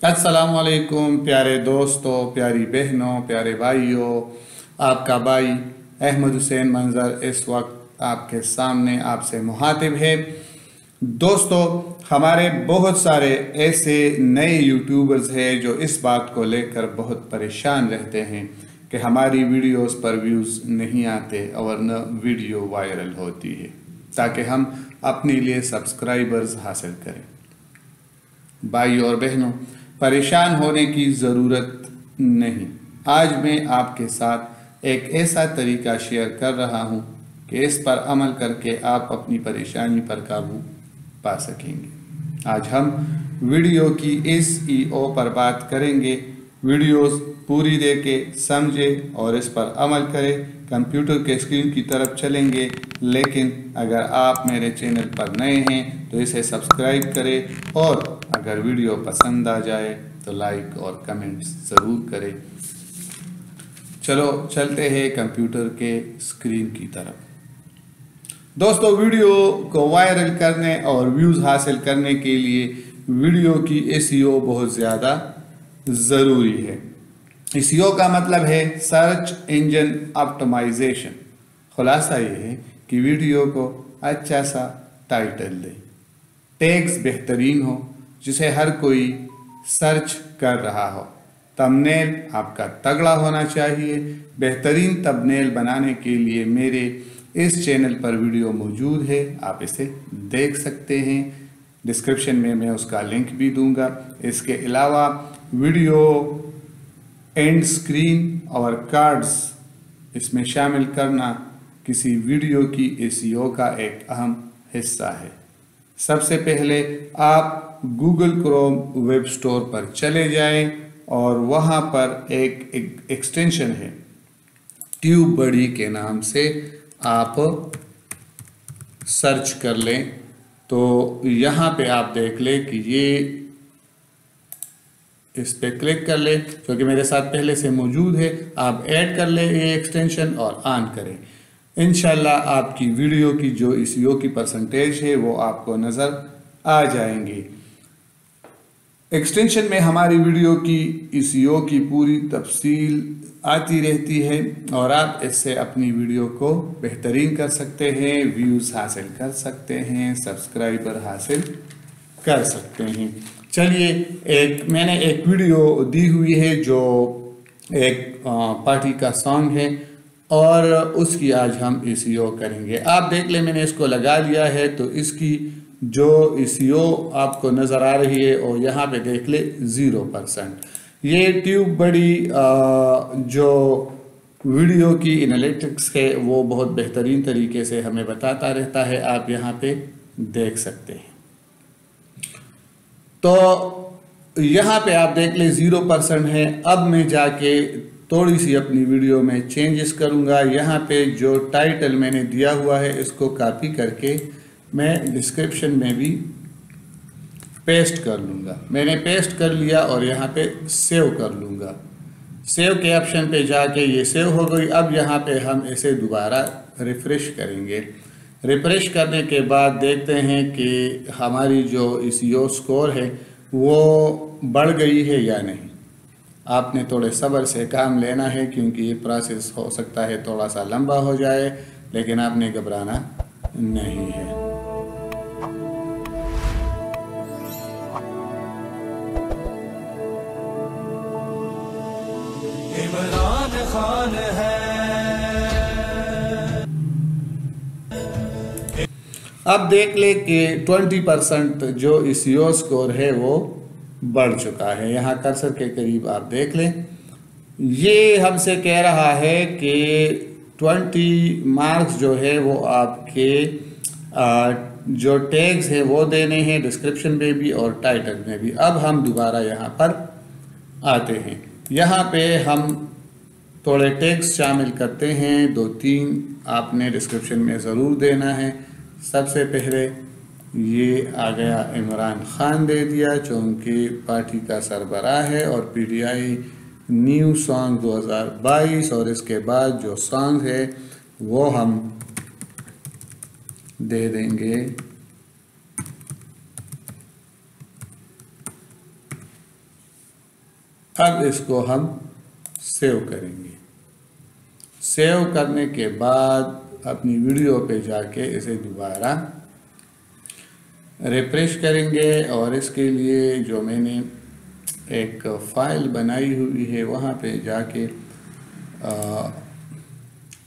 अस्सलामुअलैकुम प्यारे दोस्तों, प्यारी बहनों, प्यारे भाइयों। आपका भाई अहमद हुसैन मंजर इस वक्त आपके सामने आपसे मुखातिब है। दोस्तों, हमारे बहुत सारे ऐसे नए यूट्यूबर्स हैं जो इस बात को लेकर बहुत परेशान रहते हैं कि हमारी वीडियोस पर व्यूज़ नहीं आते और न वीडियो वायरल होती है, ताकि हम अपने लिए सब्सक्राइबर्स हासिल करें। भाई और बहनों, परेशान होने की ज़रूरत नहीं। आज मैं आपके साथ एक ऐसा तरीका शेयर कर रहा हूँ कि इस पर अमल करके आप अपनी परेशानी पर काबू पा सकेंगे। आज हम वीडियो की SEO पर बात करेंगे। वीडियोस पूरी देखे, समझे और इस पर अमल करें। कंप्यूटर के स्क्रीन की तरफ चलेंगे, लेकिन अगर आप मेरे चैनल पर नए हैं तो इसे सब्सक्राइब करें और अगर वीडियो पसंद आ जाए तो लाइक और कमेंट्स ज़रूर करें। चलो चलते हैं कंप्यूटर के स्क्रीन की तरफ। दोस्तों, वीडियो को वायरल करने और व्यूज़ हासिल करने के लिए वीडियो की SEO बहुत ज़्यादा ज़रूरी है। SEO का मतलब है सर्च इंजन ऑप्टिमाइजेशन। खुलासा ये है कि वीडियो को अच्छा सा टाइटल दे, टैग्स बेहतरीन हो जिसे हर कोई सर्च कर रहा हो, थंबनेल आपका तगड़ा होना चाहिए। बेहतरीन थंबनेल बनाने के लिए मेरे इस चैनल पर वीडियो मौजूद है, आप इसे देख सकते हैं। डिस्क्रिप्शन में मैं उसका लिंक भी दूंगा। इसके अलावा वीडियो एंड स्क्रीन और कार्ड्स इसमें शामिल करना किसी वीडियो की SEO का एक अहम हिस्सा है। सबसे पहले आप गूगल क्रोम वेब स्टोर पर चले जाएं और वहां पर एक एक्सटेंशन है ट्यूबबडी के नाम से, आप सर्च कर लें तो यहाँ पे आप देख लें कि ये इस पे क्लिक कर लें, क्योंकि मेरे साथ पहले से मौजूद है। आप ऐड कर लें ये एक्सटेंशन और ऑन करें। इंशाल्लाह आपकी वीडियो की जो SEO की परसेंटेज है वो आपको नज़र आ जाएंगी। एक्सटेंशन में हमारी वीडियो की SEO की पूरी तफसील आती रहती है और आप इससे अपनी वीडियो को बेहतरीन कर सकते हैं, व्यूज़ हासिल कर सकते हैं, सब्सक्राइबर हासिल कर सकते हैं। चलिए, मैंने एक वीडियो दी हुई है जो एक पार्टी का सॉन्ग है और उसकी आज हम SEO करेंगे। आप देख लें, मैंने इसको लगा लिया है तो इसकी जो SEO आपको नज़र आ रही है और यहाँ पे देख ले 0%। ये ट्यूबबडी जो वीडियो की एनालिटिक्स है वो बहुत बेहतरीन तरीके से हमें बताता रहता है, आप यहाँ पे देख सकते हैं। तो यहाँ पे आप देख ले 0% है। अब मैं जाके थोड़ी सी अपनी वीडियो में चेंजेस करूँगा। यहाँ पे जो टाइटल मैंने दिया हुआ है इसको कॉपी करके मैं डिस्क्रिप्शन में भी पेस्ट कर लूँगा। मैंने पेस्ट कर लिया और यहाँ पे सेव कर लूँगा। सेव के ऑप्शन पे जाके ये सेव हो गई। अब यहाँ पे हम इसे दोबारा रिफ़्रेश करेंगे। रिफ़्रेश करने के बाद देखते हैं कि हमारी जो SEO स्कोर है वो बढ़ गई है या नहीं। आपने थोड़े सब्र से काम लेना है, क्योंकि ये प्रोसेस हो सकता है थोड़ा सा लंबा हो जाए, लेकिन आपने घबराना नहीं है। इमरान खान है। अब देख ले कि 20% जो SEO स्कोर है वो बढ़ चुका है। यहाँ कर्सर के करीब आप देख लें, ये हमसे कह रहा है कि 20 मार्क्स जो है वो आपके जो टैग्स है वो देने हैं, डिस्क्रिप्शन में भी और टाइटल में भी। अब हम दोबारा यहाँ पर आते हैं। यहाँ पे हम थोड़े टैग्स शामिल करते हैं, 2-3 आपने डिस्क्रिप्शन में ज़रूर देना है। सबसे पहले ये आ गया, इमरान खान दे दिया चूँकि पार्टी का सरबराह है, और PTI न्यू सॉन्ग 2022, और इसके बाद जो सॉन्ग है वो हम दे देंगे अब इसको हम सेव करेंगे। सेव करने के बाद अपनी वीडियो पे जाके इसे दोबारा रिफ्रेश करेंगे और इसके लिए जो मैंने एक फ़ाइल बनाई हुई है वहाँ पे जाके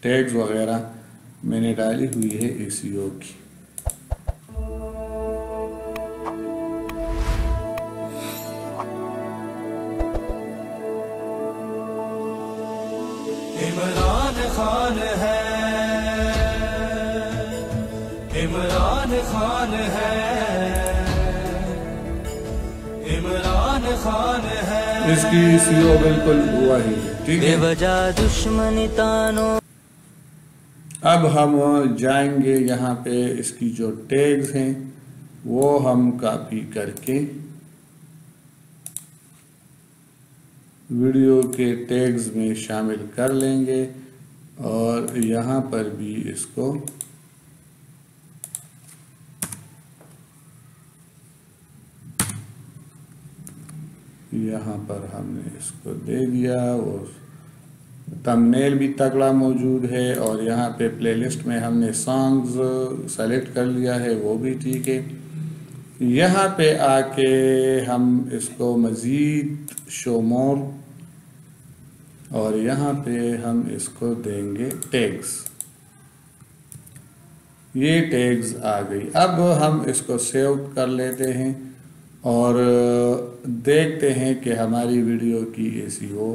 टैग्स वगैरह मैंने डाली हुई है SEO की। इमरान खान है, इमरान खान है, इमरान खान है। इसकी SEO बिल्कुल हुआ ही है, ठीक है। बेवजह दुश्मनी तानो। अब हम जाएंगे यहाँ पे, इसकी जो टैग्स हैं वो हम कॉपी करके वीडियो के टैग्स में शामिल कर लेंगे और यहाँ पर भी इसको यहाँ पर हमने इसको दे दिया। और थंबनेल भी तगड़ा मौजूद है और यहाँ पे प्लेलिस्ट में हमने सॉन्ग्स सेलेक्ट कर लिया है, वो भी ठीक है। यहाँ पे आके हम इसको मज़ीद शो मोर और यहाँ पे हम इसको देंगे टैग्स। ये टैग्स आ गई। अब हम इसको सेव कर लेते हैं और देखते हैं कि हमारी वीडियो की SEO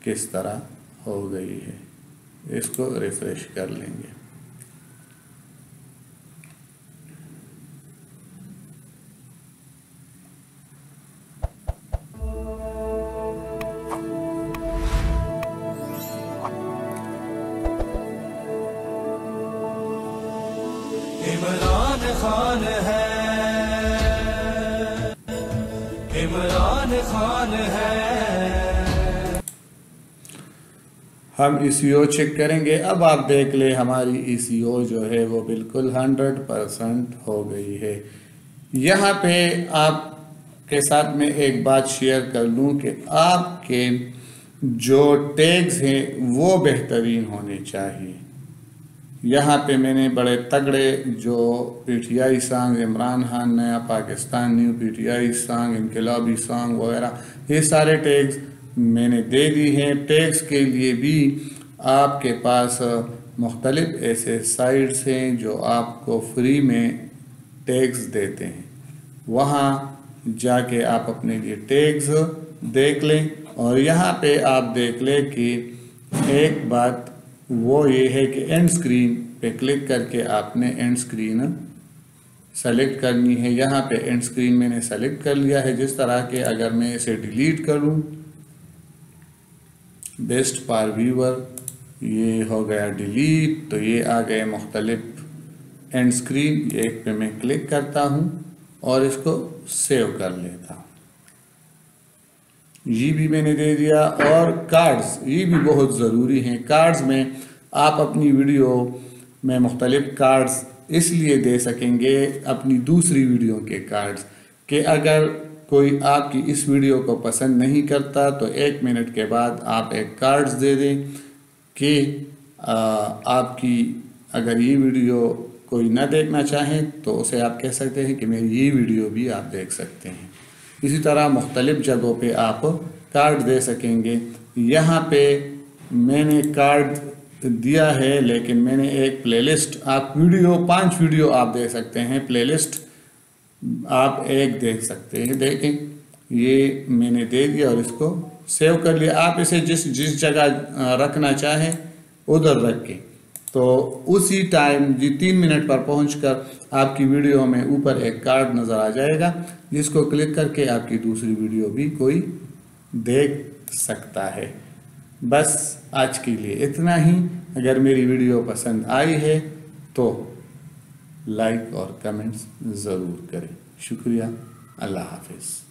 किस तरह हो गई है। इसको रिफ्रेश कर लेंगे। इमरान खान है, इमरान खान है। हम SEO चेक करेंगे। अब आप देख ले हमारी SEO जो है वो बिल्कुल 100% हो गई है। यहाँ पे आपके साथ में एक बात शेयर कर लूँ कि आपके जो टैग्स हैं वो बेहतरीन होने चाहिए। यहाँ पे मैंने बड़े तगड़े जो PTI सॉन्ग, इमरान खान नया पाकिस्तान, न्यू PTI सॉन्ग, इनकलाबी सॉन्ग वगैरह, ये सारे टैग्स मैंने दे दी हैं। टैग्स के लिए भी आपके पास मुख्तलिफ ऐसे साइट्स हैं जो आपको फ्री में टैग्स देते हैं। वहाँ जाके आप अपने लिए टैग्स देख लें और यहाँ पे आप देख लें कि एक बात वो ये है कि एंड स्क्रीन पे क्लिक करके आपने एंड स्क्रीन सेलेक्ट करनी है। यहाँ पे एंड स्क्रीन मैंने सेलेक्ट कर लिया है। जिस तरह के अगर मैं इसे डिलीट करूँ, बेस्ट फॉर व्यूअर, ये हो गया डिलीट, तो ये आ गए मुख्तलिफ एंड स्क्रीन। एक पे मैं क्लिक करता हूँ और इसको सेव कर लेता हूँ। ये भी मैंने दे दिया। और कार्ड्स, ये भी बहुत ज़रूरी हैं। कार्ड्स में आप अपनी वीडियो में मुख्तलिफ कार्ड्स इसलिए दे सकेंगे, अपनी दूसरी वीडियो के कार्ड्स, कि अगर कोई आपकी इस वीडियो को पसंद नहीं करता तो 1 मिनट के बाद आप एक कार्ड्स दे दें कि आपकी अगर ये वीडियो कोई ना देखना चाहें तो उसे आप कह सकते हैं कि मेरी ये वीडियो भी आप देख सकते हैं। इसी तरह मुख्तलिफ जगहों पे आप कार्ड दे सकेंगे। यहाँ पे मैंने कार्ड दिया है, लेकिन मैंने एक प्लेलिस्ट, आप वीडियो 5 वीडियो आप दे सकते हैं, प्लेलिस्ट आप एक देख सकते हैं। देखें ये मैंने दे दिया और इसको सेव कर लिया। आप इसे जिस जगह रखना चाहें उधर रखें, तो उसी टाइम 3 मिनट पर पहुंचकर आपकी वीडियो में ऊपर एक कार्ड नज़र आ जाएगा, जिसको क्लिक करके आपकी दूसरी वीडियो भी कोई देख सकता है। बस आज के लिए इतना ही। अगर मेरी वीडियो पसंद आई है तो लाइक और कमेंट्स ज़रूर करें। शुक्रिया। अल्लाह हाफिज़।